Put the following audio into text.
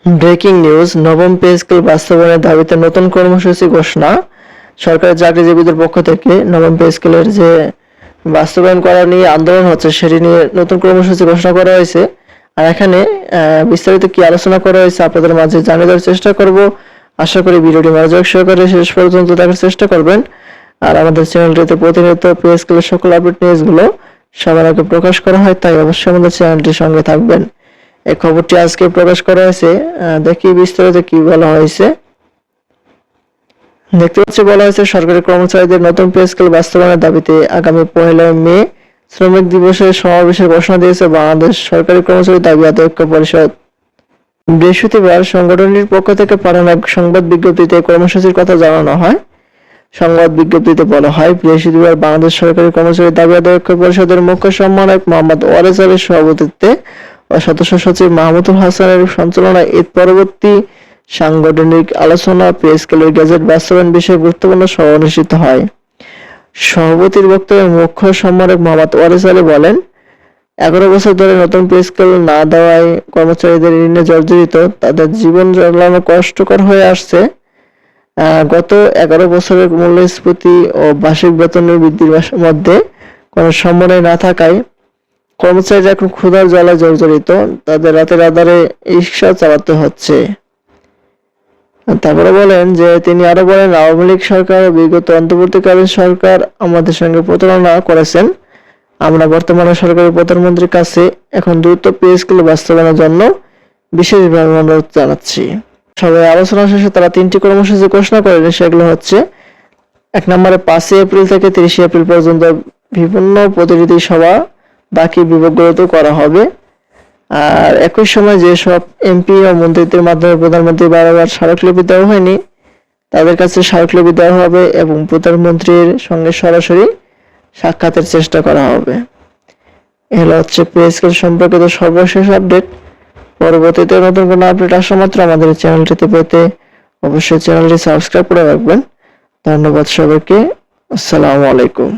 Breaking news, নবম pay scale বাস্তবায়নের দাবিতে নতুন কর্মসূচি ঘোষণা। সরকারি চাকরিজীবীদের পক্ষ থেকে নবম পে স্কেলের যে বাস্তবায়ন করা নিয়ে আন্দোলন হচ্ছে সেটি নিয়ে নতুন কর্মসূচি ঘোষণা করা হয়েছে। আর এখানে বিস্তারিত কি আলোচনা করা হয়েছে আপনাদের মাঝে জানিয়ে দেওয়ার চেষ্টা করব। আশা করি ভিডিওটি মনোযোগ সহকারে শেষ পর্যন্ত দেখার চেষ্টা করবেন। আর আমাদের চ্যানেলটিতে প্রতিনিয়ত পে স্কেলের সকল আপডেট নিউজগুলো সবার আগে প্রকাশ করা হয়, তাই অবশ্যই আমাদের চ্যানেলটির সঙ্গে থাকবেন। এই খবরটি আজকে প্রকাশ করা হয়েছে। দেখি বিস্তারিত কি বলা হয়েছে। দেখতে পাচ্ছি বলা হয়েছে সরকারি কর্মচারীদের নতুন পে স্কেল বাস্তবায়নের দাবিতে আগামী 1 মে শ্রমিক দিবসের সমাবেশের ঘোষণা দিয়েছে বাংলাদেশ সরকারি কর্মচারী দাবি আদায় ঐক্য পরিষদ। বৃহস্পতিবার সংগঠনটির পক্ষ থেকে পাঠানো এক সংবাদ বিজ্ঞপ্তিতে কর্মসূচির কথা জানানো হয়। সংবাদ বিজ্ঞপ্তিতে বলা হয়, বৃহস্পতিবার বাংলাদেশ সরকারি কর্মচারী দাবি আদায় ঐক্য পরিষদের মুখ্য সমন্বয়ক মোহাম্মদ ওয়ারেস আলীর সভাপতিত্বে ও সদস্য সচিব মাহমুদুল হাসানের সঞ্চালনায় ঈদ পরবর্তী সাংগঠনিক আলোচনা পে স্কেলের গেজেট বাস্তবায়ন বিষয়ে গুরুত্বপূর্ণ সভা অনুষ্ঠিত হয়। সভাপতির বক্তব্যে মুখ্য সমন্বয়ক মোহাম্মদ ওয়ারেস আলী বলেন, 11 বছর ধরে নতুন পে স্কেল না দেওয়ায় কর্মচারীদের ঋণে জর্জরিত, তাদের জীবন চালানো কষ্টকর হয়ে আসছে। গত 11 বছরের মূল্যস্ফীতি ও বার্ষিক বেতনের বৃদ্ধির মধ্যে কোনো সমন্বয় না থাকায় কর্মচারীরা এখন ক্ষুধার জ্বালায় জর্জরিত, তাদের রাতের আধারে রিকশা চালাতে হচ্ছে। তারপরে বলেন যে তিনি আরো বলেন, আওয়ামী লীগ সরকার বিগত অন্তর্বর্তীকালীন সরকার আমাদের সঙ্গে প্রতারণা করেছেন। আমরা বর্তমানে সরকারি প্রধানমন্ত্রীর কাছে এখন দ্রুত পে স্কেল বাস্তবায়নের জন্য বিশেষভাবে অনুরোধ জানাচ্ছি। সবাই আলোচনা শেষে তারা 3টি কর্মসূচি ঘোষণা করেন। সেগুলো হচ্ছে 1 নম্বরে 5 এপ্রিল থেকে 30 এপ্রিল পর্যন্ত বিভিন্ন প্রতিনিধি সভা বাকি বিভাগগুলোতে করা হবে। আর একই সময় যেসব এমপি ও মন্ত্রীদের মাধ্যমে প্রধানমন্ত্রী বারবার স্মারকলিপি দেওয়া হয়নি তাদের কাছে স্মারকলিপি দেওয়া হবে এবং প্রধানমন্ত্রীর সঙ্গে সরাসরি সাক্ষাতের চেষ্টা করা হবে। এগুলো হচ্ছে পে স্কেল সম্পর্কিত সর্বশেষ আপডেট। পরবর্তীতে নতুন কোনো আপডেট আসা মাত্র আমাদের চ্যানেলটিতে পেতে অবশ্যই চ্যানেলটি সাবস্ক্রাইব করে রাখবেন। ধন্যবাদ সবাইকে। আসসালামু আলাইকুম।